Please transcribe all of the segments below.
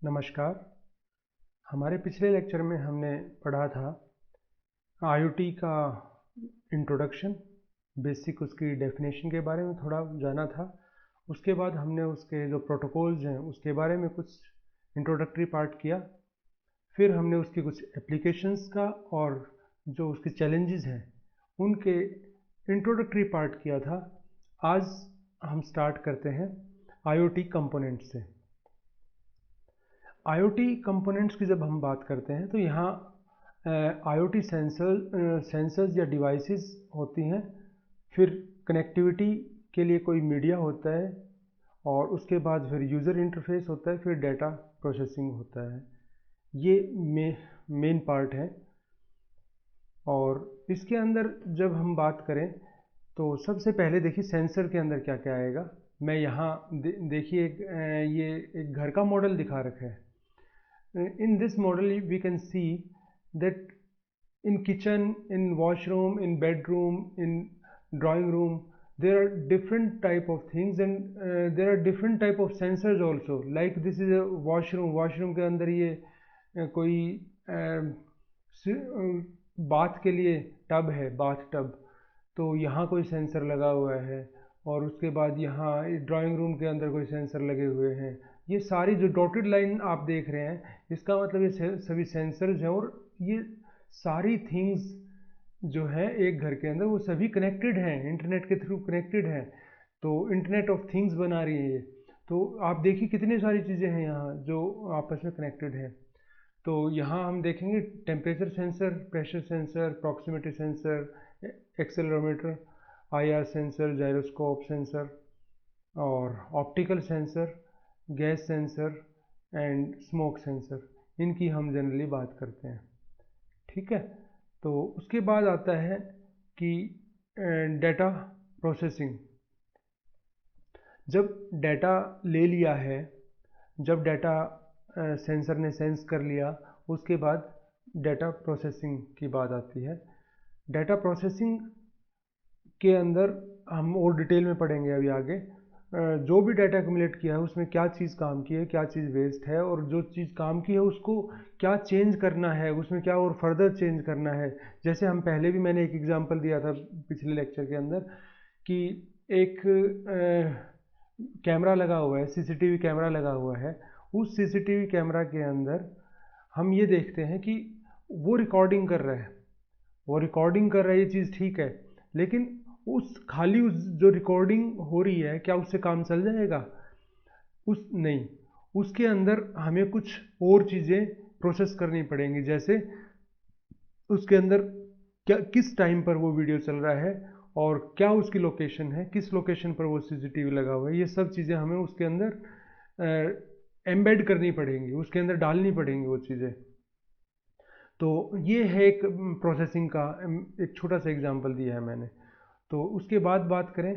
नमस्कार। हमारे पिछले लेक्चर में हमने पढ़ा था आईओटी का इंट्रोडक्शन, बेसिक उसकी डेफिनेशन के बारे में थोड़ा जाना था। उसके बाद हमने उसके जो प्रोटोकॉल्स हैं उसके बारे में कुछ इंट्रोडक्टरी पार्ट किया। फिर हमने उसकी कुछ एप्लीकेशंस का और जो उसके चैलेंजेस हैं उनके इंट्रोडक्टरी पार्ट किया था। आज हम स्टार्ट करते हैं आईओटी कंपोनेंट से। आईओटी कंपोनेंट्स की जब हम बात करते हैं तो यहाँ आईओटी सेंसर्स या डिवाइसेस होती हैं, फिर कनेक्टिविटी के लिए कोई मीडिया होता है और उसके बाद फिर यूज़र इंटरफेस होता है, फिर डाटा प्रोसेसिंग होता है। ये मेन पार्ट है। और इसके अंदर जब हम बात करें तो सबसे पहले देखिए सेंसर के अंदर क्या क्या आएगा। मैं यहाँ देखिए ये एक घर का मॉडल दिखा रखा है। In this model we can see that in kitchen, in washroom, in bedroom, in drawing room there are different type of things and there are different type of sensors also. Like this is a washroom के अंदर ये कोई bath के लिए tub है, bath tub, तो यहाँ कोई सेंसर लगा हुआ है। और उसके बाद यहाँ ड्राइंग रूम के अंदर कोई सेंसर लगे हुए हैं। ये सारी जो डॉटेड लाइन आप देख रहे हैं इसका मतलब ये सभी सेंसर्स हैं और ये सारी थिंग्स जो है एक घर के अंदर वो सभी कनेक्टेड हैं, इंटरनेट के थ्रू कनेक्टेड हैं। तो इंटरनेट ऑफ थिंग्स बना रही है ये। तो आप देखिए कितनी सारी चीज़ें हैं यहाँ जो आपस में कनेक्टेड हैं। तो यहाँ हम देखेंगे temperature sensor, pressure sensor, proximity sensor, accelerometer, IR sensor, gyroscope sensor और optical sensor, gas sensor and smoke sensor, इनकी हम जनरली बात करते हैं। ठीक है। तो उसके बाद आता है कि डाटा प्रोसेसिंग। जब डाटा ले लिया है, जब डाटा सेंसर ने सेंस कर लिया, उसके बाद डाटा प्रोसेसिंग की बात आती है। डाटा प्रोसेसिंग के अंदर हम और डिटेल में पढ़ेंगे अभी आगे। जो भी डाटा एक्युमुलेट किया है उसमें क्या चीज़ काम की है, क्या चीज़ वेस्ट है, और जो चीज़ काम की है उसको क्या चेंज करना है, उसमें क्या और फर्दर चेंज करना है। जैसे हम पहले भी मैंने एक एग्जांपल दिया था पिछले लेक्चर के अंदर कि एक कैमरा लगा हुआ है, सीसीटीवी कैमरा लगा हुआ है। उस सीसीटीवी कैमरा के अंदर हम ये देखते हैं कि वो रिकॉर्डिंग कर रहा है, वो रिकॉर्डिंग कर रहा है, ये चीज़ ठीक है। लेकिन उस जो रिकॉर्डिंग हो रही है क्या उससे काम चल जाएगा? उस नहीं, उसके अंदर हमें कुछ और चीज़ें प्रोसेस करनी पड़ेंगी। जैसे उसके अंदर क्या, किस टाइम पर वो वीडियो चल रहा है और क्या उसकी लोकेशन है, किस लोकेशन पर वो सीसीटीवी लगा हुआ है, ये सब चीज़ें हमें उसके अंदर एम्बेड करनी पड़ेंगी, उसके अंदर डालनी पड़ेंगी वो चीज़ें। तो ये है एक प्रोसेसिंग का एक छोटा सा एग्जांपल दिया है मैंने। तो उसके बाद बात करें,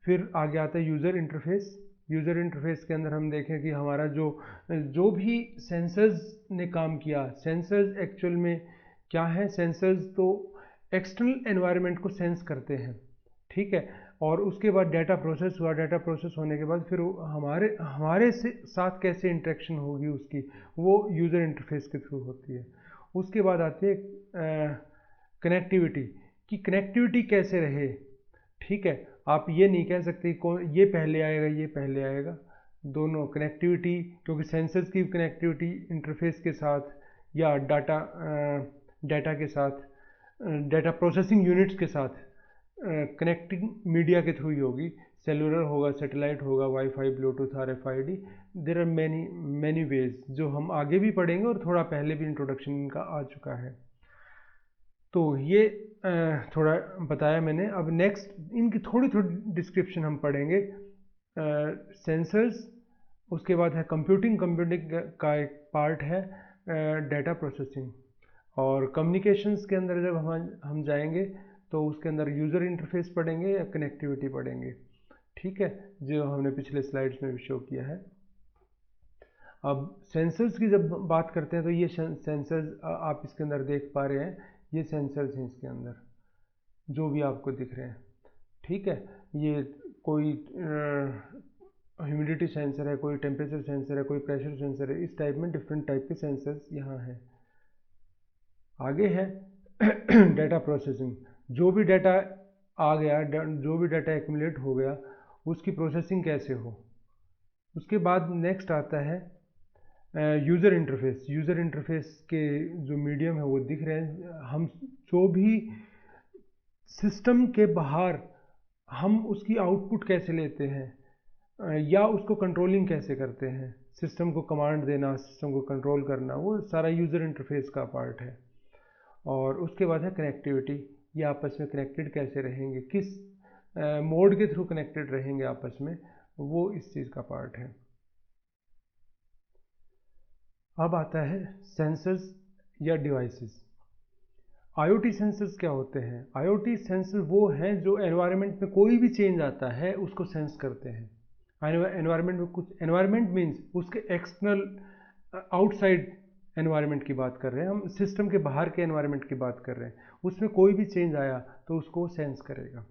फिर आगे आता है यूज़र इंटरफेस। यूज़र इंटरफेस के अंदर हम देखें कि हमारा जो भी सेंसर्स ने काम किया, सेंसर्स एक्चुअल में क्या है? सेंसर्स तो एक्सटर्नल एनवायरनमेंट को सेंस करते हैं, ठीक है। और उसके बाद डाटा प्रोसेस हुआ, डाटा प्रोसेस होने के बाद फिर हमारे हमारे से साथ कैसे इंटरेक्शन होगी उसकी, वो यूज़र इंटरफेस के थ्रू होती है। उसके बाद आती है कनेक्टिविटी, कि कनेक्टिविटी कैसे रहे। ठीक है, आप ये नहीं कह सकते कौन ये पहले आएगा ये पहले आएगा, दोनों कनेक्टिविटी, क्योंकि सेंसर्स की कनेक्टिविटी इंटरफेस के साथ या डाटा के साथ, डाटा प्रोसेसिंग यूनिट्स के साथ कनेक्टिंग मीडिया के थ्रू ही होगी। सेलुलर होगा, सैटेलाइट होगा, WiFi, Bluetooth, RFID। There are many many ways जो हम आगे भी पढ़ेंगे और थोड़ा पहले भी इंट्रोडक्शन इनका आ चुका है। तो ये थोड़ा बताया मैंने। अब नेक्स्ट इनकी थोड़ी थोड़ी डिस्क्रिप्शन हम पढ़ेंगे। सेंसर्स, उसके बाद है कंप्यूटिंग का एक पार्ट है डाटा प्रोसेसिंग। और कम्युनिकेशंस के अंदर जब हम जाएंगे तो उसके अंदर यूज़र इंटरफेस पढ़ेंगे या कनेक्टिविटी पढ़ेंगे। ठीक है, जो हमने पिछले स्लाइड्स में भी शो किया है। अब सेंसर्स की जब बात करते हैं तो ये सेंसर्स आप इसके अंदर देख पा रहे हैं, ये सेंसर्स हैं इसके अंदर जो भी आपको दिख रहे हैं। ठीक है, ये कोई ह्यूमिडिटी सेंसर है, कोई टेम्परेचर सेंसर है, कोई प्रेशर सेंसर है। इस टाइप में डिफरेंट टाइप के सेंसर्स यहाँ हैं। आगे है डाटा प्रोसेसिंग। जो भी डाटा आ गया, जो भी डाटा एक्यूमुलेट हो गया, उसकी प्रोसेसिंग कैसे हो। उसके बाद नेक्स्ट आता है यूज़र इंटरफेस। यूज़र इंटरफेस के जो मीडियम है वो दिख रहे हैं। हम जो भी सिस्टम के बाहर हम उसकी आउटपुट कैसे लेते हैं या उसको कंट्रोलिंग कैसे करते हैं, सिस्टम को कमांड देना, सिस्टम को कंट्रोल करना, वो सारा यूज़र इंटरफेस का पार्ट है। और उसके बाद है कनेक्टिविटी। ये आपस में कनेक्टेड कैसे रहेंगे, किस मोड के थ्रू कनेक्टेड रहेंगे आपस में, वो इस चीज़ का पार्ट है। अब आता है सेंसर्स या डिवाइसेस। आईओटी सेंसर्स क्या होते हैं? आईओटी सेंसर वो हैं जो एनवायरनमेंट में कोई भी चेंज आता है उसको सेंस करते हैं। एनवायरनमेंट में कुछ, एनवायरनमेंट मीन्स उसके एक्सटर्नल आउटसाइड एनवायरनमेंट की बात कर रहे हैं हम, सिस्टम के बाहर के एनवायरनमेंट की बात कर रहे हैं। उसमें कोई भी चेंज आया तो उसको सेंस करेगा।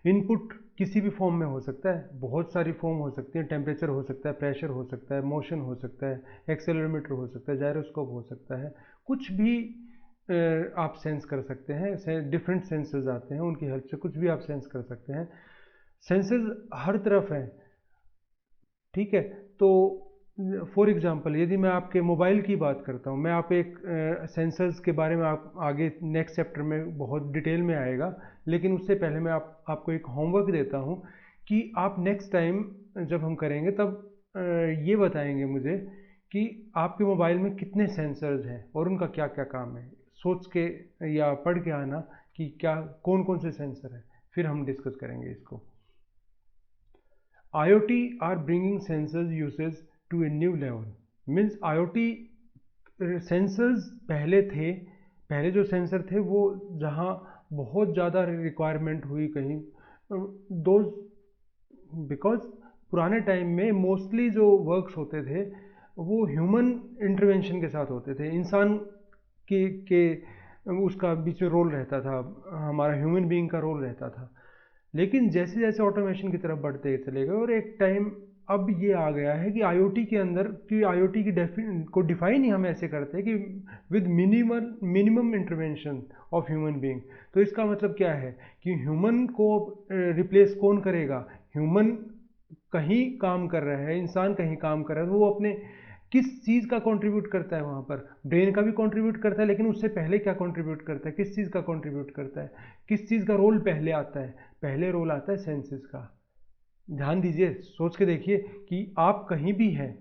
इनपुट किसी भी फॉर्म में हो सकता है, बहुत सारी फॉर्म हो सकती है। टेम्परेचर हो सकता है, प्रेशर हो सकता है, मोशन हो सकता है, एक्सेलरोमीटर हो सकता है, जायरोस्कोप हो सकता है, कुछ भी आप सेंस कर सकते हैं। डिफरेंट सेंसर्स आते हैं, उनकी हेल्प से कुछ भी आप सेंस कर सकते हैं। सेंसर्स हर तरफ हैं, ठीक है। तो फॉर एग्जांपल यदि मैं आपके मोबाइल की बात करता हूँ, मैं आप एक सेंसर्स के बारे में आप आगे नेक्स्ट चैप्टर में बहुत डिटेल में आएगा, लेकिन उससे पहले मैं आपको एक होमवर्क देता हूँ कि आप नेक्स्ट टाइम जब हम करेंगे तब ये बताएंगे मुझे कि आपके मोबाइल में कितने सेंसर्स हैं और उनका क्या क्या काम है। सोच के या पढ़ के आना कि क्या कौन कौन से सेंसर हैं, फिर हम डिस्कस करेंगे इसको। IoT are bringing sensors uses to a new level. Means IoT sensors पहले थे, पहले जो सेंसर थे वो जहाँ बहुत ज़्यादा रिक्वायरमेंट हुई कहीं, दो, बिकॉज पुराने टाइम में मोस्टली जो वर्क्स होते थे वो ह्यूमन इंटरवेंशन के साथ होते थे। इंसान के उसका बीच में रोल रहता था, हमारा ह्यूमन बीइंग का रोल रहता था। लेकिन जैसे जैसे ऑटोमेशन की तरफ बढ़ते चले गए और एक टाइम अब ये आ गया है कि आईओटी के अंदर, कि आईओटी की को डिफाइन ही हम ऐसे करते हैं कि with minimum intervention of human being. तो इसका मतलब क्या है कि ह्यूमन को रिप्लेस कौन करेगा? ह्यूमन कहीं काम कर रहा है, इंसान कहीं काम कर रहा है, तो वो अपने किस चीज़ का कंट्रीब्यूट करता है वहाँ पर? ब्रेन का भी कंट्रीब्यूट करता है, लेकिन उससे पहले क्या कंट्रीब्यूट करता है, किस चीज़ का कंट्रीब्यूट करता है, किस चीज़ का रोल पहले आता है? पहले रोल आता है सेंसेस का। ध्यान दीजिए, सोच के देखिए कि आप कहीं भी हैं,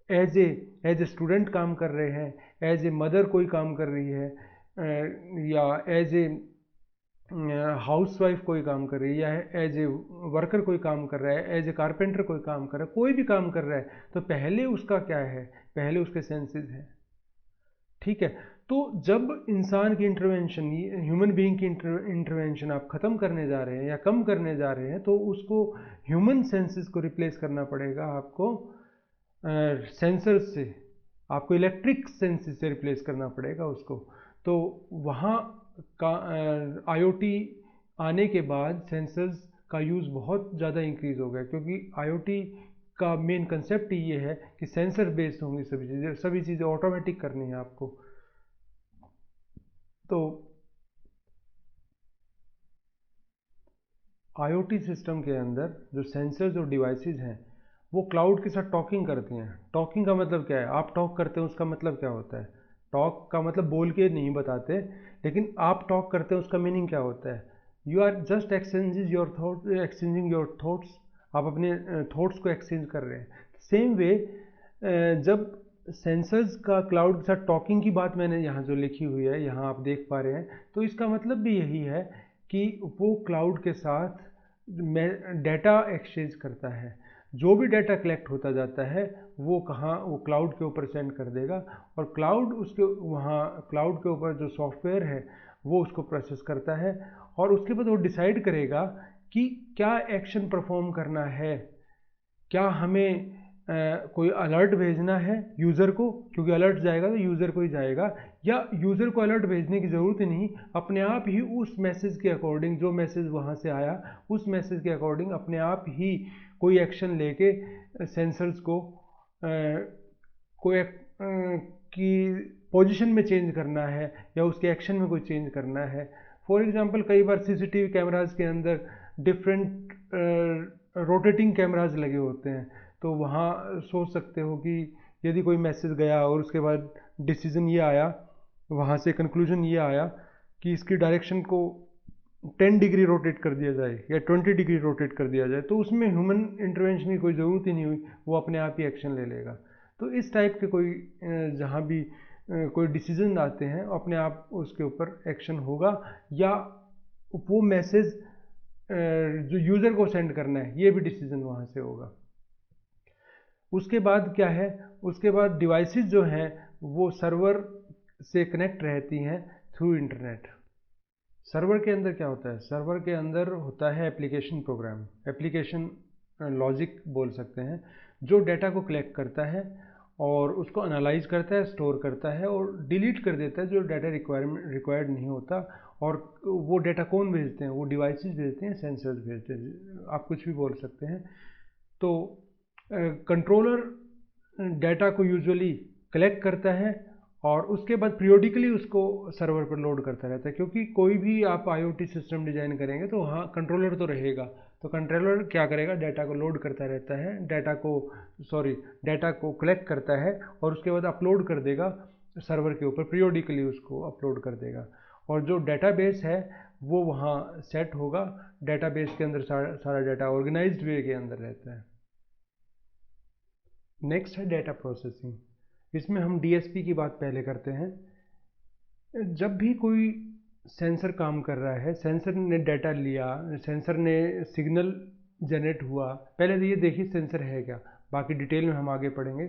एज ए स्टूडेंट काम कर रहे हैं, एज ए मदर कोई काम कर रही है, या एज ए हाउस वाइफ कोई काम कर रही है, या एज ए वर्कर कोई काम कर रहा है, एज ए कारपेंटर कोई काम कर रहा है, कोई भी काम कर रहा है, तो पहले उसका क्या है? पहले उसके सेंसेस हैं, ठीक है। तो जब इंसान की इंटरवेंशन, ह्यूमन बीइंग की इंटरवेंशन आप ख़त्म करने जा रहे हैं या कम करने जा रहे हैं, तो उसको ह्यूमन सेंसेस को रिप्लेस करना पड़ेगा आपको सेंसर्स से, आपको इलेक्ट्रिक सेंसेस से रिप्लेस करना पड़ेगा उसको। तो वहाँ का आईओटी आने के बाद सेंसर्स का यूज़ बहुत ज़्यादा इंक्रीज़ हो गया, क्योंकि आईओटी का मेन कंसेप्ट ही ये है कि सेंसर बेस्ड होंगी सभी चीज़ें ऑटोमेटिक करनी है आपको। तो आईओटी सिस्टम के अंदर जो सेंसर्स और डिवाइसेस हैं वो क्लाउड के साथ टॉकिंग करती हैं। टॉकिंग का मतलब क्या है? आप टॉक करते हैं उसका मतलब क्या होता है? टॉक का मतलब बोल के नहीं बताते, लेकिन आप टॉक करते हैं उसका मीनिंग क्या होता है? You are just exchanging your thoughts. आप अपने थॉट्स को एक्सचेंज कर रहे हैं। सेम वे जब सेंसर्स का क्लाउड के साथ टॉकिंग की बात मैंने यहाँ जो लिखी हुई है, यहाँ आप देख पा रहे हैं, तो इसका मतलब भी यही है कि वो क्लाउड के साथ डाटा एक्सचेंज करता है। जो भी डाटा कलेक्ट होता जाता है वो वो क्लाउड के ऊपर सेंड कर देगा, और क्लाउड उसके वहाँ क्लाउड के ऊपर जो सॉफ्टवेयर है वो उसको प्रोसेस करता है, और उसके बाद वो डिसाइड करेगा कि क्या एक्शन परफॉर्म करना है। क्या हमें कोई अलर्ट भेजना है यूज़र को, क्योंकि अलर्ट जाएगा तो यूज़र को ही जाएगा, या यूज़र को अलर्ट भेजने की ज़रूरत ही नहीं, अपने आप ही उस मैसेज के अकॉर्डिंग, जो मैसेज वहाँ से आया उस मैसेज के अकॉर्डिंग अपने आप ही कोई एक्शन लेके सेंसर्स को कोई की पोजीशन में चेंज करना है या उसके एक्शन में कोई चेंज करना है। फॉर एग्जांपल कई बार सीसीटीवी कैमराज के अंदर डिफरेंट रोटेटिंग कैमराज लगे होते हैं, तो वहाँ सोच सकते हो कि यदि कोई मैसेज गया और उसके बाद डिसीजन ये आया, वहाँ से कंक्लूजन ये आया कि इसकी डायरेक्शन को 10 डिग्री रोटेट कर दिया जाए या 20 डिग्री रोटेट कर दिया जाए, तो उसमें ह्यूमन इंटरवेंशन की कोई ज़रूरत ही नहीं हुई, वो अपने आप ही एक्शन ले लेगा। तो इस टाइप के कोई जहाँ भी कोई डिसीजन आते हैं अपने आप उसके ऊपर एक्शन होगा, या वो मैसेज जो यूज़र को सेंड करना है ये भी डिसीजन वहाँ से होगा। उसके बाद क्या है, उसके बाद डिवाइसेस जो हैं वो सर्वर से कनेक्ट रहती हैं थ्रू इंटरनेट। सर्वर के अंदर क्या होता है, सर्वर के अंदर होता है एप्लीकेशन प्रोग्राम, एप्लीकेशन लॉजिक बोल सकते हैं, जो डेटा को कलेक्ट करता है और उसको एनालाइज करता है, स्टोर करता है और डिलीट कर देता है जो डाटा रिक्वायर्ड नहीं होता। और वो डाटा कौन भेजते हैं, वो डिवाइसेस भेजते हैं, सेंसर्स भेजते हैं, आप कुछ भी बोल सकते हैं। तो कंट्रोलर डाटा को यूजुअली कलेक्ट करता है और उसके बाद पीरियोडिकली उसको सर्वर पर लोड करता रहता है, क्योंकि कोई भी आप आईओटी सिस्टम डिज़ाइन करेंगे तो वहाँ कंट्रोलर तो रहेगा, तो कंट्रोलर क्या करेगा, डाटा को लोड करता रहता है, डाटा को कलेक्ट करता है और उसके बाद अपलोड कर देगा सर्वर के ऊपर, पीरियोडिकली उसको अपलोड कर देगा। और जो डेटाबेस है वो वहाँ सेट होगा, डेटाबेस के अंदर सारा डाटा ऑर्गेनाइज्ड वे के अंदर रहता है। नेक्स्ट है डाटा प्रोसेसिंग। इसमें हम डीएसपी की बात पहले करते हैं। जब भी कोई सेंसर काम कर रहा है, सेंसर ने डाटा लिया, सेंसर ने सिग्नल जनरेट हुआ, पहले तो ये देखिए सेंसर है क्या, बाकी डिटेल में हम आगे पढ़ेंगे।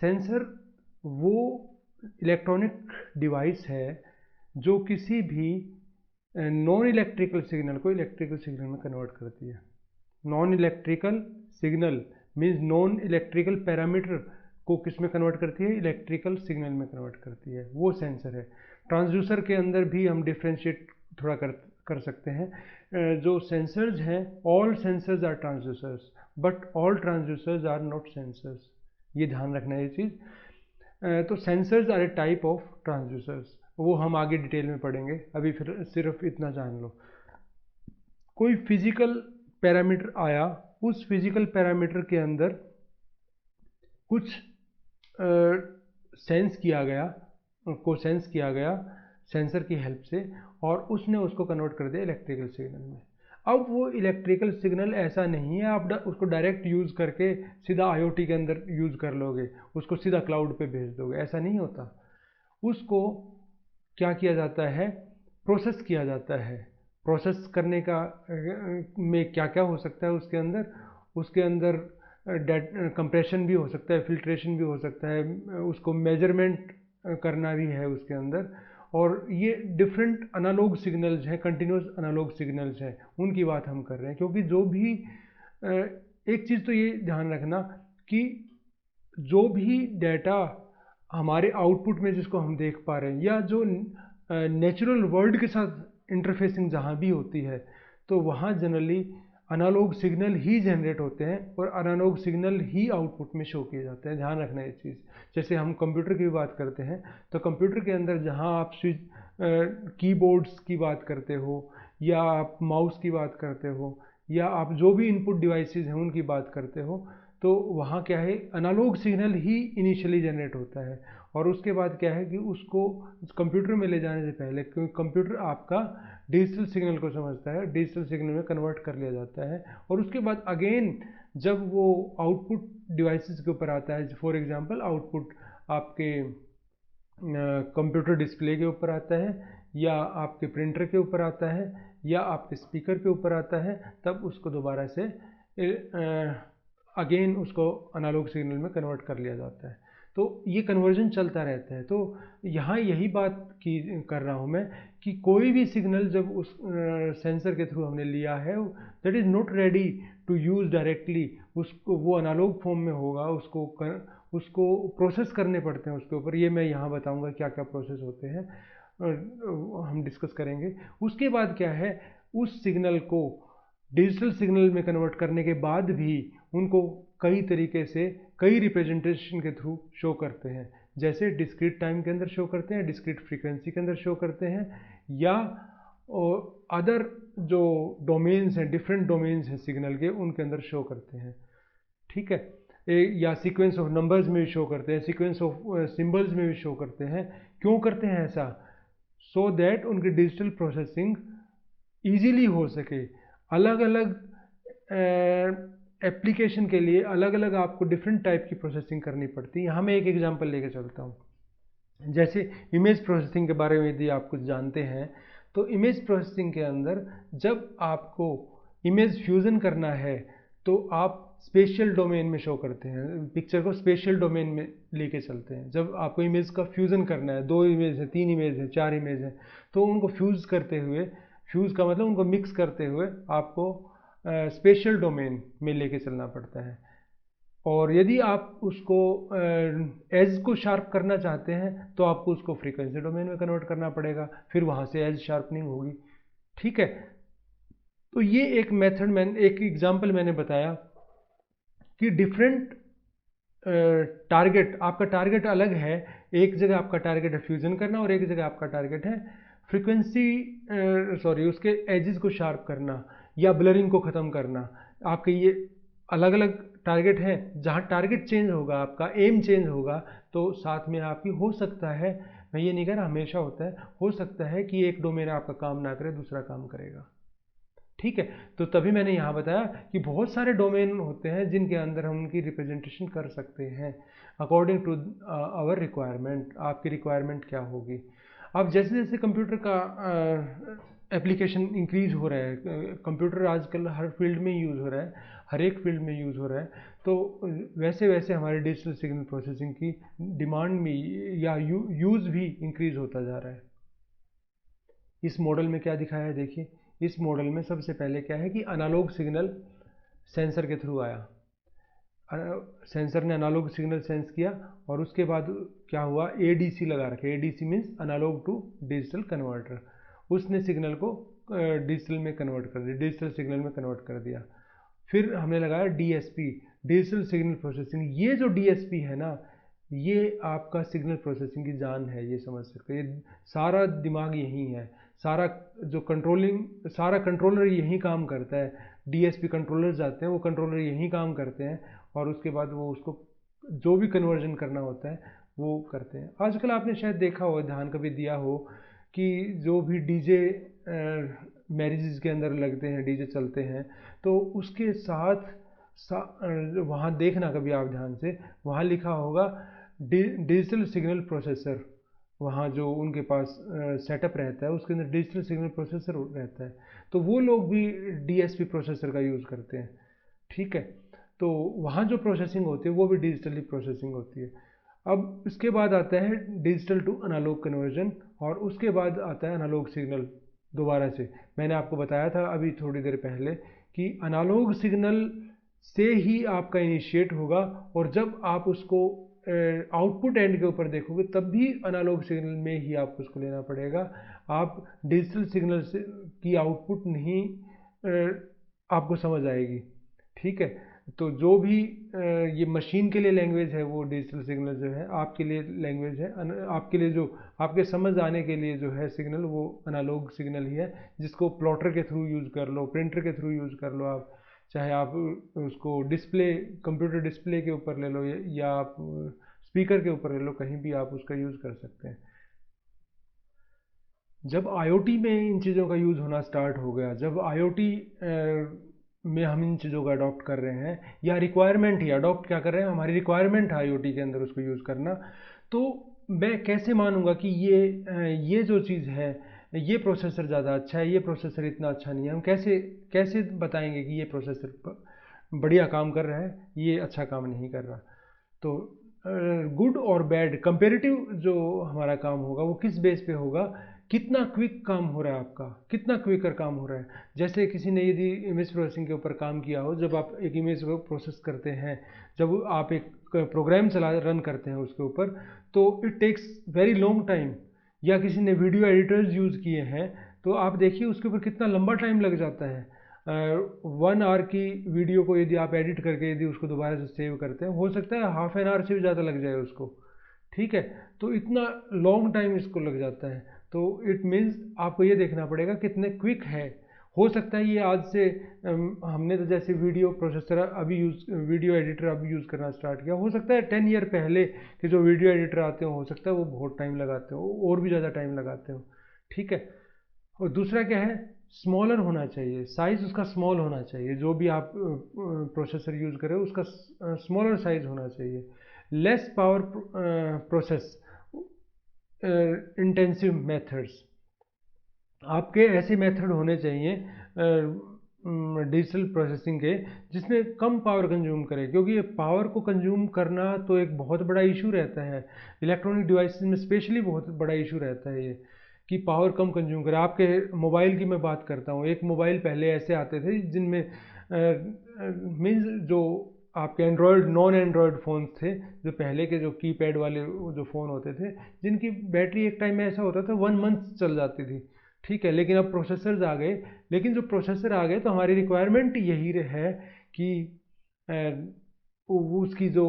सेंसर वो इलेक्ट्रॉनिक डिवाइस है जो किसी भी नॉन इलेक्ट्रिकल सिग्नल को इलेक्ट्रिकल सिग्नल में कन्वर्ट करती है। Non electrical signal means non electrical parameter को किस में कन्वर्ट करती है, इलेक्ट्रिकल सिग्नल में कन्वर्ट करती है, वो सेंसर है। ट्रांसड्यूसर के अंदर भी हम डिफ्रेंशिएट थोड़ा कर सकते हैं। जो सेंसर्स हैं, all sensors are transducers but all transducers are not sensors, ये ध्यान रखना है ये चीज़। तो sensors are a type of transducers, वो हम आगे डिटेल में पढ़ेंगे, अभी फिर सिर्फ इतना जान लो। कोई फिजिकल पैरामीटर आया, उस फिजिकल पैरामीटर के अंदर कुछ सेंस किया गया सेंसर की हेल्प से, और उसने उसको कन्वर्ट कर दिया इलेक्ट्रिकल सिग्नल में। अब वो इलेक्ट्रिकल सिग्नल ऐसा नहीं है आप उसको डायरेक्ट यूज़ करके सीधा आईओटी के अंदर यूज़ कर लोगे, उसको सीधा क्लाउड पे भेज दोगे, ऐसा नहीं होता। उसको क्या किया जाता है, प्रोसेस किया जाता है। प्रोसेस करने का में क्या क्या हो सकता है उसके अंदर कंप्रेशन भी हो सकता है, फिल्ट्रेशन भी हो सकता है, उसको मेजरमेंट करना भी है उसके अंदर। और ये डिफरेंट एनालॉग सिग्नल्स हैं, कंटिन्यूस एनालॉग सिग्नल्स हैं, उनकी बात हम कर रहे हैं। क्योंकि जो भी एक चीज़ तो ये ध्यान रखना कि जो भी डाटा हमारे आउटपुट में जिसको हम देख पा रहे हैं, या जो नेचुरल वर्ल्ड के साथ इंटरफेसिंग जहाँ भी होती है, तो वहाँ जनरली एनालॉग सिग्नल ही जनरेट होते हैं और एनालॉग सिग्नल ही आउटपुट में शो किए जाते हैं। ध्यान रखना ये चीज़। जैसे हम कंप्यूटर की भी बात करते हैं, तो कंप्यूटर के अंदर जहाँ आप स्विच कीबोर्ड्स की बात करते हो, या आप माउस की बात करते हो, या आप जो भी इनपुट डिवाइसेस हैं उनकी बात करते हो, तो वहाँ क्या है, एनालॉग सिग्नल ही इनिशियली जनरेट होता है। और उसके बाद क्या है कि उसको कंप्यूटर में ले जाने से पहले, क्योंकि कंप्यूटर आपका डिजिटल सिग्नल को समझता है, डिजिटल सिग्नल में कन्वर्ट कर लिया जाता है। और उसके बाद अगेन जब वो आउटपुट डिवाइसेस के ऊपर आता है, फॉर एग्जांपल आउटपुट आपके कंप्यूटर डिस्प्ले के ऊपर आता है, या आपके प्रिंटर के ऊपर आता है, या आपके स्पीकर के ऊपर आता है, तब उसको दोबारा से अगेन उसको एनालॉग सिग्नल में कन्वर्ट कर लिया जाता है। तो ये कन्वर्जन चलता रहता है। तो यहाँ यही बात कर रहा हूँ मैं कि कोई भी सिग्नल जब उस सेंसर के थ्रू हमने लिया है, that is not ready to use directly, उसको वो एनालॉग फॉर्म में होगा, उसको प्रोसेस करने पड़ते हैं उसके ऊपर। ये मैं यहाँ बताऊँगा क्या क्या प्रोसेस होते हैं, हम डिस्कस करेंगे। उसके बाद क्या है, उस सिग्नल को डिजिटल सिग्नल में कन्वर्ट करने के बाद भी उनको कई तरीके से कई रिप्रेजेंटेशन के थ्रू शो करते हैं, जैसे डिस्क्रीट टाइम के अंदर शो करते हैं, डिस्क्रीट फ्रीक्वेंसी के अंदर शो करते हैं, या अदर जो डोमेन्स हैं, डिफरेंट डोमेन्स हैं सिग्नल के, उनके अंदर शो करते हैं। ठीक है, या सीक्वेंस ऑफ नंबर्स में भी शो करते हैं, सीक्वेंस ऑफ सिंबल्स में भी शो करते हैं। क्यों करते हैं ऐसा? सो दैट उनकी डिजिटल प्रोसेसिंग ईजीली हो सके। अलग अलग एप्लीकेशन के लिए अलग अलग आपको डिफरेंट टाइप की प्रोसेसिंग करनी पड़ती है। यहाँ मैं एक एग्जांपल लेके चलता हूँ। जैसे इमेज प्रोसेसिंग के बारे में यदि आप कुछ जानते हैं, तो इमेज प्रोसेसिंग के अंदर जब आपको इमेज फ्यूज़न करना है तो आप स्पेशियल डोमेन में शो करते हैं, पिक्चर को स्पेशियल डोमेन में लेके चलते हैं। जब आपको इमेज का फ्यूज़न करना है, 2 इमेज है, 3 इमेज है, 4 इमेज है, तो उनको फ्यूज़ करते हुए, फ्यूज़ का मतलब उनको मिक्स करते हुए आपको स्पेशियल डोमेन में लेके चलना पड़ता है। और यदि आप उसको एज को शार्प करना चाहते हैं तो आपको उसको फ्रीक्वेंसी डोमेन में कन्वर्ट करना पड़ेगा, फिर वहाँ से एज शार्पनिंग होगी। ठीक है, तो ये एक मेथड एक एग्जांपल मैंने बताया कि डिफरेंट टारगेट, आपका टारगेट अलग है। एक जगह आपका टारगेट है फ्यूजन करना और एक जगह आपका टारगेट है फ्रीक्वेंसी उसके एजेस को शार्प करना या ब्लरिंग को ख़त्म करना। आपके ये अलग अलग टारगेट हैं। जहाँ टारगेट चेंज होगा, आपका एम चेंज होगा, तो साथ में आपकी हो सकता है, मैं ये नहीं कह रहा हमेशा होता है, हो सकता है कि एक डोमेन आपका काम ना करे, दूसरा काम करेगा। ठीक है, तो तभी मैंने यहाँ बताया कि बहुत सारे डोमेन होते हैं जिनके अंदर हम उनकी रिप्रेजेंटेशन कर सकते हैं अकॉर्डिंग टू आवर रिक्वायरमेंट। आपकी रिक्वायरमेंट क्या होगी? अब जैसे जैसे कंप्यूटर का एप्लीकेशन इंक्रीज हो रहा है, कंप्यूटर आजकल हर फील्ड में यूज़ हो रहा है, हर एक फील्ड में यूज़ हो रहा है, तो वैसे वैसे हमारे डिजिटल सिग्नल प्रोसेसिंग की डिमांड में या यूज़ भी इंक्रीज होता जा रहा है। इस मॉडल में क्या दिखाया है देखिए। इस मॉडल में सबसे पहले क्या है कि एनालॉग सिग्नल सेंसर के थ्रू आया, सेंसर ने एनालॉग सिग्नल सेंस किया और उसके बाद क्या हुआ, एडीसी लगा रखे। ADC means analogue to digital converter. उसने सिग्नल को डिजिटल में कन्वर्ट कर दिया, डिजिटल सिग्नल में कन्वर्ट कर दिया। फिर हमने लगाया डीएसपी, डिजिटल सिग्नल प्रोसेसिंग। ये जो डीएसपी है ना, ये आपका सिग्नल प्रोसेसिंग की जान है, ये समझ सकते हैं। ये सारा दिमाग यही है, सारा जो सारा कंट्रोलर यही काम करता है। डीएसपी कंट्रोलर जाते हैं, वो कंट्रोलर यही काम करते हैं और उसके बाद वो उसको जो भी कन्वर्जन करना होता है वो करते हैं। आजकल आपने शायद देखा हो, ध्यान कभी दिया हो कि जो भी डीजे मैरिजेस के अंदर लगते हैं, डीजे चलते हैं, तो उसके साथ वहाँ देखना कभी आप ध्यान से, वहाँ लिखा होगा डिजिटल सिग्नल प्रोसेसर। वहाँ जो उनके पास सेटअप रहता है उसके अंदर डिजिटल सिग्नल प्रोसेसर रहता है, तो वो लोग भी डीएसपी प्रोसेसर का यूज़ करते हैं। ठीक है, तो वहाँ जो प्रोसेसिंग होती है वो भी डिजिटली प्रोसेसिंग होती है। अब इसके बाद आता है डिजिटल टू एनालॉग कन्वर्जन और उसके बाद आता है एनालॉग सिग्नल। दोबारा से मैंने आपको बताया था अभी थोड़ी देर पहले कि एनालॉग सिग्नल से ही आपका इनिशिएट होगा और जब आप उसको आउटपुट एंड के ऊपर देखोगे तब भी एनालॉग सिग्नल में ही आपको उसको लेना पड़ेगा। आप डिजिटल सिग्नल से की आउटपुट नहीं आपको समझ आएगी। ठीक है, तो जो भी ये मशीन के लिए लैंग्वेज है वो डिजिटल सिग्नल जो है आपके लिए लैंग्वेज है, आपके लिए जो आपके समझ आने के लिए जो है सिग्नल वो एनालॉग सिग्नल ही है, जिसको प्लॉटर के थ्रू यूज़ कर लो, प्रिंटर के थ्रू यूज़ कर लो, आप चाहे आप उसको डिस्प्ले, कंप्यूटर डिस्प्ले के ऊपर ले लो या आप स्पीकर के ऊपर ले लो, कहीं भी आप उसका यूज़ कर सकते हैं। जब आईओटी में इन चीज़ों का यूज़ होना स्टार्ट हो गया, जब आईओटी में हम इन चीज़ों का अडॉप्ट कर रहे हैं या रिक्वायरमेंट ही, अडॉप्ट क्या कर रहे हैं, हमारी रिक्वायरमेंट है आईओटी के अंदर उसको यूज़ करना, तो मैं कैसे मानूंगा कि ये जो चीज़ है, ये प्रोसेसर ज़्यादा अच्छा है, ये प्रोसेसर इतना अच्छा नहीं है। हम कैसे बताएंगे कि ये प्रोसेसर बढ़िया काम कर रहा है, ये अच्छा काम नहीं कर रहा? तो गुड और बैड कंपेरेटिव जो हमारा काम होगा वो किस बेस पे होगा, कितना क्विक काम हो रहा है आपका, कितना क्विकर काम हो रहा है। जैसे किसी ने यदि इमेज प्रोसेसिंग के ऊपर काम किया हो, जब आप एक इमेज को प्रोसेस करते हैं, जब आप एक प्रोग्राम रन करते हैं उसके ऊपर, तो it takes very long time. या किसी ने वीडियो एडिटर्स यूज़ किए हैं तो आप देखिए उसके ऊपर कितना लंबा टाइम लग जाता है। 1 आवर की वीडियो को यदि आप एडिट करके यदि उसको दोबारा से सेव करते हैं, हो सकता है हाफ एन आवर से भी ज़्यादा लग जाए उसको, ठीक है। तो इतना लॉन्ग टाइम इसको लग जाता है। तो इट मीन्स आपको ये देखना पड़ेगा कितने क्विक है। हो सकता है ये आज से हमने तो जैसे वीडियो प्रोसेसर अभी वीडियो एडिटर अभी यूज़ करना स्टार्ट किया, हो सकता है 10 ईयर पहले के जो वीडियो एडिटर आते हो सकता है वो बहुत टाइम लगाते हो और भी ज़्यादा टाइम लगाते हो, ठीक है। और दूसरा क्या है, स्मॉलर होना चाहिए, साइज़ उसका स्मॉल होना चाहिए, जो भी आप प्रोसेसर यूज़ करें उसका स्मॉलर साइज़ होना चाहिए। Less power process intensive methods, आपके ऐसे मेथड होने चाहिए डिजिटल प्रोसेसिंग के जिसमें कम पावर कंज्यूम करे, क्योंकि ये पावर को कंज्यूम करना तो एक बहुत बड़ा इशू रहता है इलेक्ट्रॉनिक डिवाइसेस में, स्पेशली बहुत बड़ा इशू रहता है ये कि पावर कम कंज्यूम करे। आपके मोबाइल की मैं बात करता हूँ, एक मोबाइल पहले ऐसे आते थे जिनमें मीन्स जो आपके एंड्रॉयड नॉन एंड्रॉयड फ़ोन्स थे, जो पहले के जो कीपैड वाले जो फ़ोन होते थे, जिनकी बैटरी एक टाइम में ऐसा होता था 1 मंथ चल जाती थी, ठीक है। लेकिन अब प्रोसेसर्स आ गए, लेकिन जो प्रोसेसर आ गए तो हमारी रिक्वायरमेंट यही है कि उसकी जो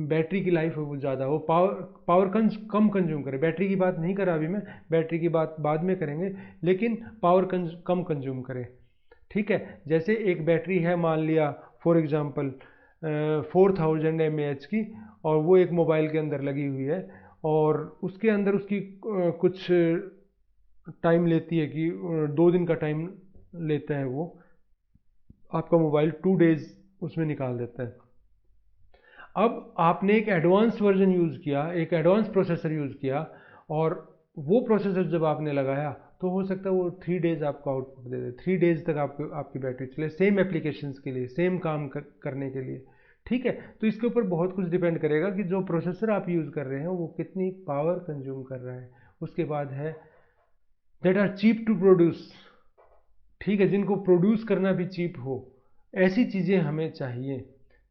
बैटरी की लाइफ है वो ज़्यादा हो, पावर कम कंज्यूम करे। बैटरी की बात नहीं कर रहा अभी मैं, बैटरी की बात बाद में करेंगे, लेकिन पावर कम कंज्यूम करे, ठीक है। जैसे एक बैटरी है मान लिया फॉर एग्जांपल 4000 mAh की, और वो एक मोबाइल के अंदर लगी हुई है, और उसके अंदर उसकी कुछ टाइम लेती है कि 2 दिन का टाइम लेता है वो, आपका मोबाइल 2 डेज उसमें निकाल देता है। अब आपने एक एडवांस वर्जन यूज़ किया, एक एडवांस प्रोसेसर यूज़ किया, और वो प्रोसेसर जब आपने लगाया तो हो सकता है वो 3 डेज आपको आउटपुट दे दे, 3 डेज तक आपकी बैटरी चले, सेम एप्लीकेशंस के लिए, सेम काम करने के लिए, ठीक है। तो इसके ऊपर बहुत कुछ डिपेंड करेगा कि जो प्रोसेसर आप यूज़ कर रहे हैं वो कितनी पावर कंज्यूम कर रहा है। उसके बाद है that are cheap to produce, ठीक है, जिनको प्रोड्यूस करना भी चीप हो, ऐसी चीज़ें हमें चाहिए,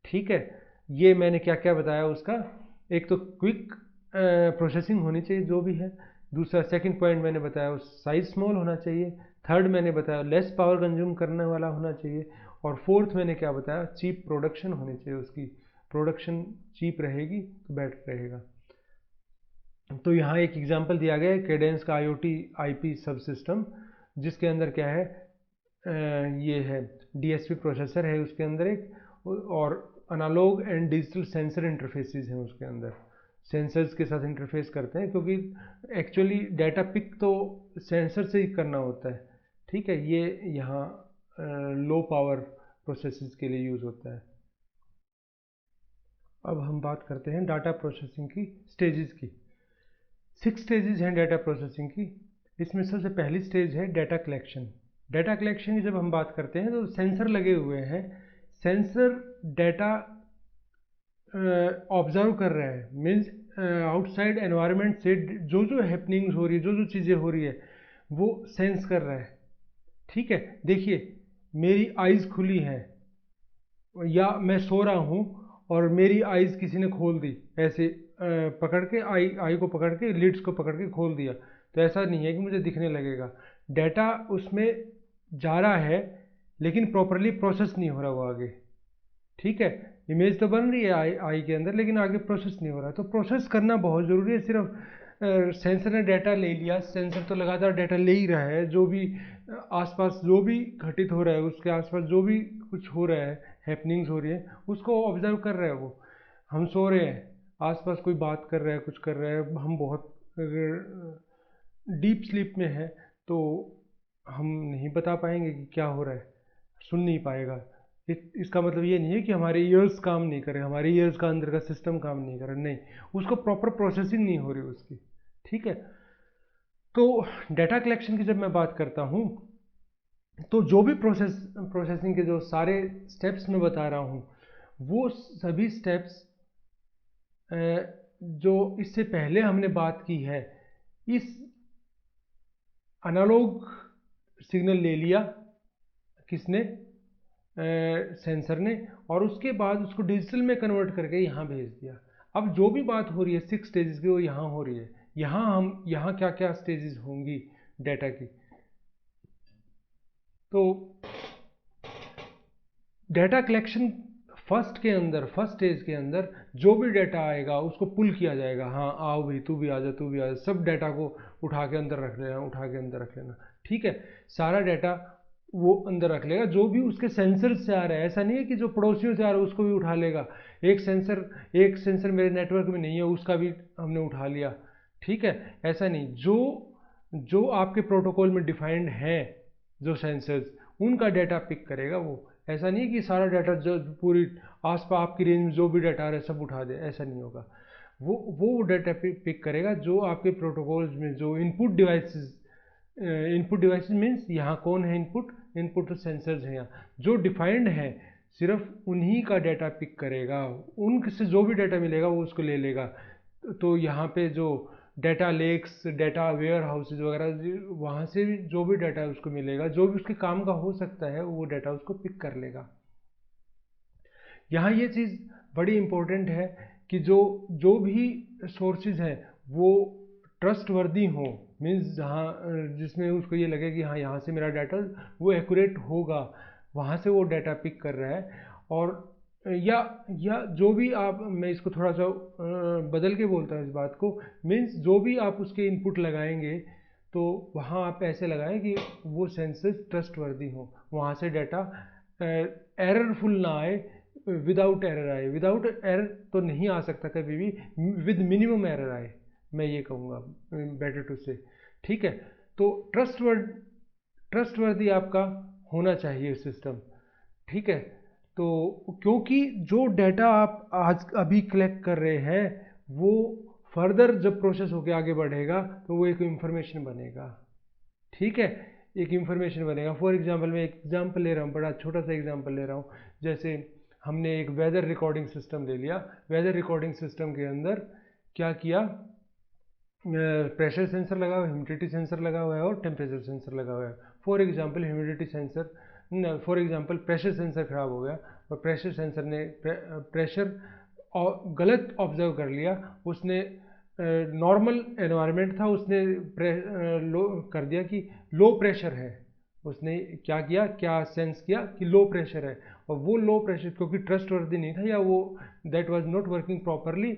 ठीक है। ये मैंने क्या क्या बताया उसका, एक तो क्विक प्रोसेसिंग होनी चाहिए जो भी है, दूसरा सेकंड पॉइंट मैंने बताया साइज स्मॉल होना चाहिए, थर्ड मैंने बताया लेस पावर कंज्यूम करने वाला होना चाहिए, और फोर्थ मैंने क्या बताया, चीप प्रोडक्शन होनी चाहिए, उसकी प्रोडक्शन चीप रहेगी तो बेटर रहेगा। तो यहाँ एक एग्जांपल दिया गया है कैडेंस का IoT IP सब सिस्टम, जिसके अंदर क्या है, ये है DSP प्रोसेसर है उसके अंदर एक, और analogue and digital sensor interfaces हैं उसके अंदर, सेंसर्स के साथ इंटरफेस करते हैं, क्योंकि एक्चुअली डाटा पिक तो सेंसर से ही करना होता है, ठीक है। ये यहाँ लो पावर प्रोसेसेस के लिए यूज़ होता है। अब हम बात करते हैं डाटा प्रोसेसिंग की स्टेजेस की। 6 स्टेजेस हैं डाटा प्रोसेसिंग की। इसमें सबसे पहली स्टेज है डाटा कलेक्शन। डाटा कलेक्शन की जब हम बात करते हैं तो सेंसर लगे हुए हैं, सेंसर डाटा ऑब्जर्व कर रहा है, मीन्स आउटसाइड एनवायरनमेंट से जो जो हैपनिंग्स हो रही है, जो जो चीज़ें हो रही है वो सेंस कर रहा है, ठीक है। देखिए मेरी आइज़ खुली हैं, या मैं सो रहा हूँ और मेरी आइज़ किसी ने खोल दी, ऐसे पकड़ के आई को पकड़ के लिड्स को पकड़ के खोल दिया, तो ऐसा नहीं है कि मुझे दिखने लगेगा। डाटा उसमें जा रहा है लेकिन प्रॉपरली प्रोसेस नहीं हो रहा वो आगे, ठीक है। इमेज तो बन रही है आई के अंदर, लेकिन आगे प्रोसेस नहीं हो रहा। तो प्रोसेस करना बहुत ज़रूरी है। सिर्फ सेंसर ने डाटा ले लिया, सेंसर तो लगातार डाटा ले ही रहा है, जो भी आसपास जो भी घटित हो रहा है, उसके आसपास जो भी कुछ हो रहा है, हैपनिंग्स हो रही है, उसको ऑब्जर्व कर रहा है वो। हम सो रहे हैं, आसपास कोई बात कर रहा है, कुछ कर रहा है, हम बहुत डीप स्लीप में है तो हम नहीं बता पाएंगे कि क्या हो रहा है, सुन नहीं पाएगा। इसका मतलब ये नहीं है कि हमारे ईयर्स काम नहीं करे, हमारे ईयर्स का अंदर का सिस्टम काम नहीं करे, नहीं, उसको प्रॉपर प्रोसेसिंग नहीं हो रही उसकी, ठीक है। तो डाटा कलेक्शन की जब मैं बात करता हूँ तो जो भी प्रोसेसिंग के जो सारे स्टेप्स मैं बता रहा हूँ वो सभी स्टेप्स जो इससे पहले हमने बात की है, इस एनालॉग सिग्नल ले लिया किसने, सेंसर ने, और उसके बाद उसको डिजिटल में कन्वर्ट करके यहाँ भेज दिया। अब जो भी बात हो रही है 6 स्टेजेस की वो यहाँ हो रही है। यहाँ क्या क्या स्टेजेस होंगी डाटा की, तो डाटा कलेक्शन फर्स्ट स्टेज के अंदर जो भी डाटा आएगा उसको पुल किया जाएगा। हाँ आओ भाई, तू भी आ जा, तू भी आ जा, सब डाटा को उठा के अंदर रख लेना, ठीक है। सारा डाटा वो अंदर रख लेगा, जो भी उसके सेंसर से आ रहा है। ऐसा नहीं है कि जो पड़ोसियों से आ रहा है उसको भी उठा लेगा। एक सेंसर मेरे नेटवर्क में नहीं है, उसका भी हमने उठा लिया, ठीक है। ऐसा नहीं, जो आपके प्रोटोकॉल में डिफाइंड है जो सेंसर्स, उनका डाटा पिक करेगा वो। ऐसा नहीं है कि सारा डाटा जो पूरी आसपास आपकी रेंज में जो भी डाटा आ रहा है सब उठा दे, ऐसा नहीं होगा। वो डाटा पिक करेगा जो आपके प्रोटोकॉल्स में जो इनपुट डिवाइसेस मीन्स यहाँ कौन है इनपुट तो सेंसर्स हैं यहाँ जो डिफाइंड है, सिर्फ उन्हीं का डाटा पिक करेगा। उनसे जो भी डाटा मिलेगा वो उसको ले लेगा। तो यहाँ पे जो data lakes, data warehouses वगैरह, वहाँ से भी जो भी डाटा उसको मिलेगा, जो भी उसके काम का हो सकता है, वो डाटा उसको पिक कर लेगा। यहाँ ये चीज़ बड़ी इम्पोर्टेंट है कि जो भी सोर्सेज हैं वो ट्रस्टवर्दी हो, मीन्स जहाँ जिसमें उसको ये लगे कि हाँ यहाँ से मेरा डाटा वो एक्यूरेट होगा, वहाँ से वो डाटा पिक कर रहा है। और या जो भी आप, मैं इसको थोड़ा सा बदल के बोलता हूँ इस बात को, मीन्स जो भी आप उसके इनपुट लगाएंगे तो वहाँ आप ऐसे लगाएं कि वो सेंसस ट्रस्टवर्दी हो, वहाँ से डाटा एररफुल ना आए, विदाउट एरर आए। विदाउट एरर तो नहीं आ सकता कभी भी, विद मिनिमम एरर आए, मैं ये कहूँगा, बेटर टू से, ठीक है। तो ट्रस्टवर्दी आपका होना चाहिए सिस्टम, ठीक है। तो क्योंकि जो डाटा आप आज अभी कलेक्ट कर रहे हैं वो फर्दर जब प्रोसेस होकर आगे बढ़ेगा तो वो एक इंफॉर्मेशन बनेगा, ठीक है, एक इंफॉर्मेशन बनेगा। फॉर एग्जांपल, मैं एक एग्जांपल ले रहा हूँ, बड़ा छोटा सा एग्जांपल ले रहा हूँ। जैसे हमने एक वेदर रिकॉर्डिंग सिस्टम ले लिया। वेदर रिकॉर्डिंग सिस्टम के अंदर क्या किया, प्रेशर सेंसर लगा हुआ है, ह्यूमिडिटी सेंसर लगा हुआ है और टेम्परेचर सेंसर लगा हुआ है। For example humidity sensor, for example pressure sensor खराब हो गया और प्रेशर सेंसर ने प्रेशर गलत ऑब्जर्व कर लिया। उसने नॉर्मल एनवायरनमेंट था, उसने लो कर दिया कि लो प्रेशर है। उसने क्या किया, क्या सेंस किया कि लो प्रेशर है, और वो लो प्रेशर क्योंकि ट्रस्टवर्दी नहीं था या वो that was not working properly,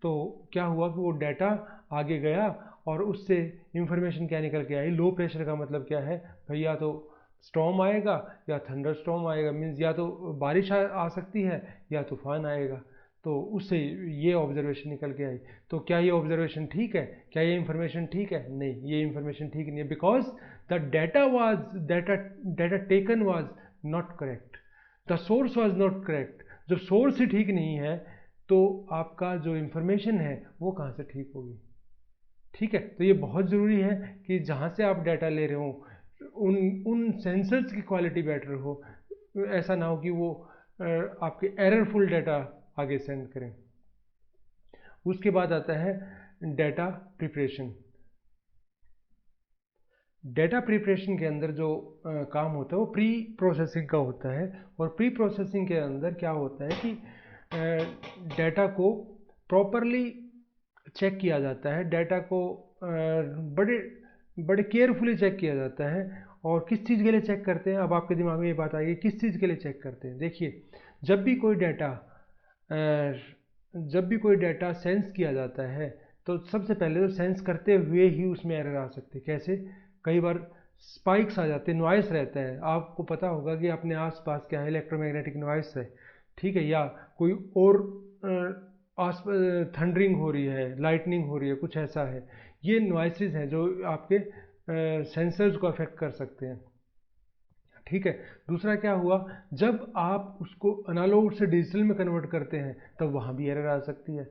तो क्या हुआ कि वो डाटा आगे गया और उससे इंफॉर्मेशन क्या निकल के आई, लो प्रेशर का मतलब क्या है भैया, तो स्टॉर्म आएगा या थंडर स्टॉर्म आएगा, मीन्स या तो बारिश आ सकती है या तूफान आएगा। तो उससे ये ऑब्जर्वेशन निकल के आई। तो क्या ये ऑब्जर्वेशन ठीक है, क्या ये इंफॉर्मेशन ठीक है? नहीं, ये इंफॉर्मेशन ठीक नहीं है, because the data taken was not correct, the source was not correct. जब सोर्स ही ठीक नहीं है तो आपका जो इंफॉर्मेशन है वो कहाँ से ठीक होगी, ठीक है। तो ये बहुत ज़रूरी है कि जहाँ से आप डाटा ले रहे हो उन सेंसर्स की क्वालिटी बेटर हो, ऐसा ना हो कि वो आपके एररफुल डाटा आगे सेंड करें। उसके बाद आता है डाटा प्रिपरेशन। डाटा प्रिपरेशन के अंदर जो काम होता है वो प्री प्रोसेसिंग का होता है। और प्री प्रोसेसिंग के अंदर क्या होता है कि डाटा को प्रॉपरली चेक किया जाता है, डाटा को बड़े केयरफुली चेक किया जाता है। और किस चीज़ के लिए चेक करते हैं, अब आपके दिमाग में ये बात आएगी किस चीज़ के लिए चेक करते हैं। देखिए, जब भी कोई डाटा सेंस किया जाता है तो सबसे पहले तो सेंस करते हुए ही उसमें एरर आ सकते हैं। कैसे? कई बार स्पाइक्स आ जाते हैं, नॉइस रहता है। आपको पता होगा कि अपने आसपास क्या है, इलेक्ट्रोमैग्नेटिक नॉइस है, ठीक है, या कोई और थंडरिंग हो रही है, लाइटनिंग हो रही है, कुछ ऐसा है। ये नॉइसेस हैं जो आपके सेंसर्स को अफेक्ट कर सकते हैं, ठीक है। दूसरा क्या हुआ, जब आप उसको एनालॉग से डिजिटल में कन्वर्ट करते हैं तब वहाँ भी एरर आ सकती है।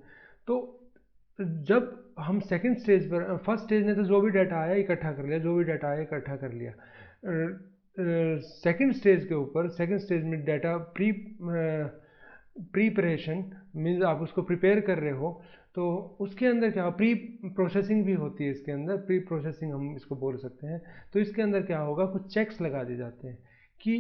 तो जब हम सेकंड स्टेज पर, फर्स्ट स्टेज ने तो जो भी डाटा आया इकट्ठा कर लिया, जो भी डाटा आया इकट्ठा कर लिया। सेकंड स्टेज के ऊपर, सेकंड स्टेज में डाटा प्रीपरेशन मीन्स आप उसको प्रिपेयर कर रहे हो, तो उसके अंदर क्या, प्री प्रोसेसिंग भी होती है इसके अंदर, प्री प्रोसेसिंग हम इसको बोल सकते हैं। तो इसके अंदर क्या होगा, कुछ चेक्स लगा दिए जाते हैं कि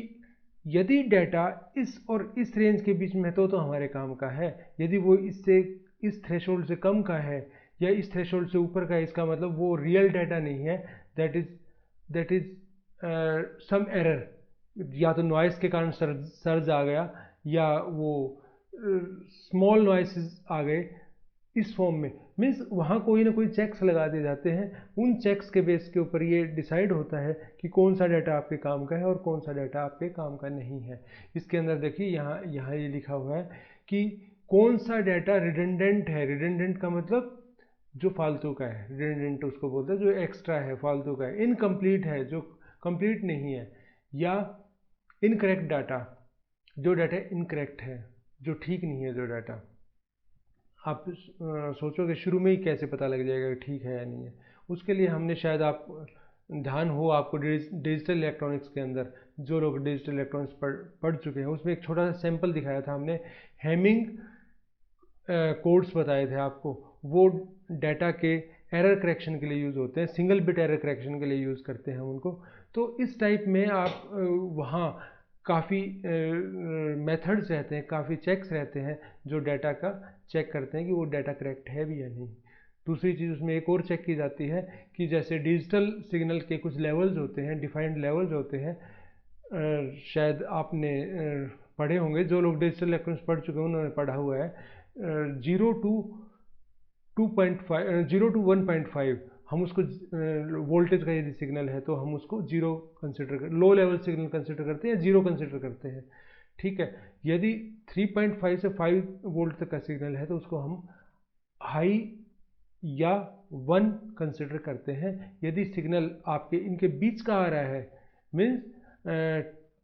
यदि डाटा इस और इस रेंज के बीच में है तो हमारे काम का है, यदि वो इससे इस थ्रेशोल्ड से कम का है या इस थ्रेशोल्ड से ऊपर का है, इसका मतलब वो रियल डाटा नहीं है, दैट इज सम एरर, या तो नॉइस के कारण सर्ज आ गया, या वो स्मॉल नॉइसेस आ गए इस फॉर्म में, मीन्स वहाँ कोई ना कोई चेक्स लगा दिए जाते हैं। उन चेक्स के बेस के ऊपर ये डिसाइड होता है कि कौन सा डाटा आपके काम का है और कौन सा डाटा आपके काम का नहीं है। इसके अंदर देखिए यहाँ यहाँ ये लिखा हुआ है कि कौन सा डाटा रिडंडेंट है। रिडंडेंट का मतलब जो फालतू का है, रिडंडेंट उसको बोलते हैं जो एक्स्ट्रा है, फालतू का है। इनकम्प्लीट है, जो कंप्लीट नहीं है। या इनकरेक्ट डाटा, जो डाटा इनकरेक्ट है, जो ठीक नहीं है जो डाटा। आप सोचोगे शुरू में ही कैसे पता लग जाएगा ठीक है या नहीं है। उसके लिए हमने शायद आप ध्यान हो आपको डिजिटल इलेक्ट्रॉनिक्स के अंदर, जो लोग डिजिटल इलेक्ट्रॉनिक्स पढ़ चुके हैं, उसमें एक छोटा सा सैंपल दिखाया था हमने। हेमिंग कोड्स बताए थे आपको, वो डाटा के एरर करेक्शन के लिए यूज़ होते हैं, सिंगल बिट एरर करेक्शन के लिए यूज़ करते हैं हम उनको। तो इस टाइप में आप वहाँ काफ़ी मेथड्स रहते हैं, काफ़ी चेक्स रहते हैं जो डाटा का चेक करते हैं कि वो डाटा करेक्ट है भी या नहीं। दूसरी चीज़ उसमें एक और चेक की जाती है कि जैसे डिजिटल सिग्नल के कुछ लेवल्स होते हैं, डिफाइंड लेवल्स होते हैं। शायद आपने पढ़े होंगे, जो लोग डिजिटल इलेक्ट्रॉनिक्स पढ़ चुके हैं उन्होंने पढ़ा हुआ है। 0 to 2.5, 0 to 1.5, हम उसको वोल्टेज का यदि सिग्नल है तो हम उसको जीरो कंसिडर कर, लो लेवल सिग्नल कंसिडर करते हैं या जीरो कंसिडर करते हैं। ठीक है, यदि 3.5 से 5 वोल्ट तक का सिग्नल है तो उसको हम हाई या 1 कंसिडर करते हैं। यदि सिग्नल आपके इनके बीच का आ रहा है, मीन्स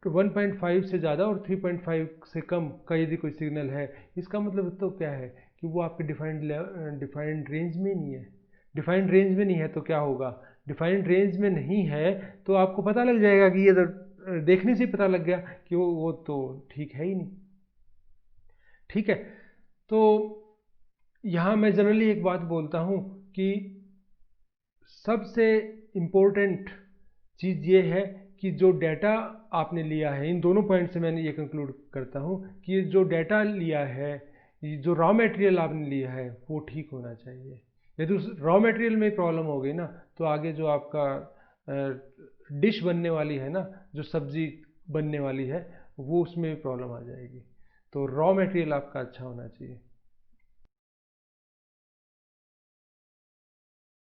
1.5 से ज़्यादा और 3.5 से कम का यदि कोई सिग्नल है, इसका मतलब तो क्या है कि वो आपके डिफाइंड रेंज में नहीं है। डिफाइंड रेंज में नहीं है तो क्या होगा, डिफाइंड रेंज में नहीं है तो आपको पता लग जाएगा कि ये तो देखने से पता लग गया कि वो तो ठीक है ही नहीं। ठीक है, तो यहाँ मैं जनरली एक बात बोलता हूँ कि सबसे इम्पोर्टेंट चीज़ ये है कि जो डाटा आपने लिया है, इन दोनों पॉइंट से मैंने ये कंक्लूड करता हूँ कि जो डाटा लिया है, जो रॉ मटेरियल आपने लिया है वो ठीक होना चाहिए। यदि उस रॉ मटेरियल में प्रॉब्लम हो गई ना तो आगे जो आपका डिश बनने वाली है ना, जो सब्जी बनने वाली है, वो उसमें भी प्रॉब्लम आ जाएगी। तो रॉ मटेरियल आपका अच्छा होना चाहिए।